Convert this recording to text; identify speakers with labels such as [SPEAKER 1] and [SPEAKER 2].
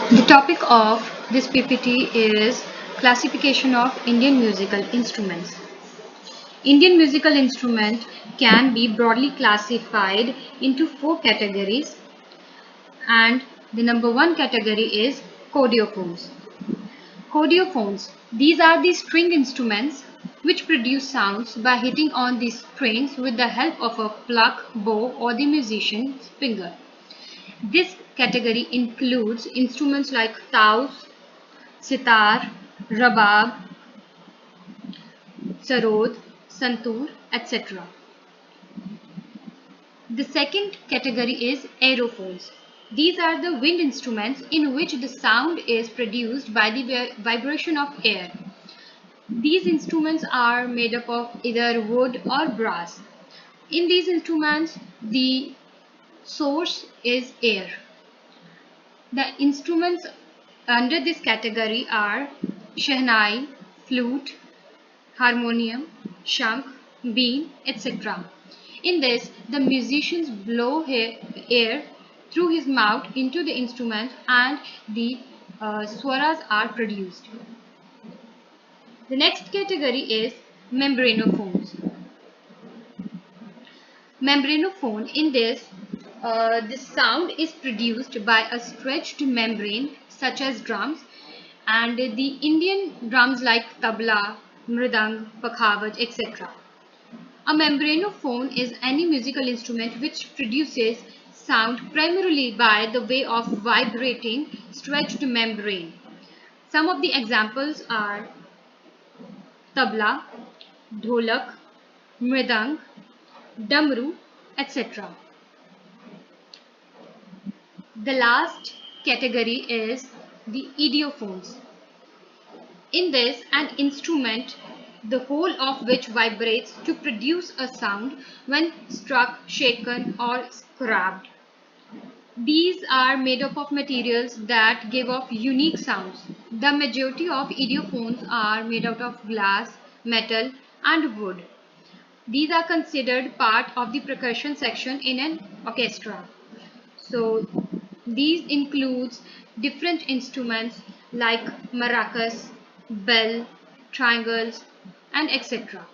[SPEAKER 1] The topic of this PPT is classification of Indian musical instruments. Indian musical instrument can be broadly classified into four categories, and the number one category is cordophones. Cordophones, these are the string instruments which produce sounds by hitting on the strings with the help of a pluck, bow or the musician's finger. This category includes instruments like taus, sitar, rabab, sarod, santoor, etc. The second category is aerophones. These are the wind instruments in which the sound is produced by the vibration of air. These instruments are made up of either wood or brass. In these instruments, the source is air. The instruments under this category are shehnai, flute, harmonium, shank, bean, etc. In this, the musicians blow air through his mouth into the instrument and the swaras are produced. The next category is membranophones. Membranophone, in this, the sound is produced by a stretched membrane such as drums, and the Indian drums like tabla, mridang, pakhavat, etc. A membranophone is any musical instrument which produces sound primarily by the way of vibrating stretched membrane. Some of the examples are tabla, dholak, mridang, damru, etc. The last category is the idiophones. In this, an instrument the whole of which vibrates to produce a sound when struck, shaken or scraped. These are made up of materials that give off unique sounds. The majority of idiophones are made out of glass, metal and wood. These are considered part of the percussion section in an orchestra. So these includes different instruments like maracas, bell, triangles and etc.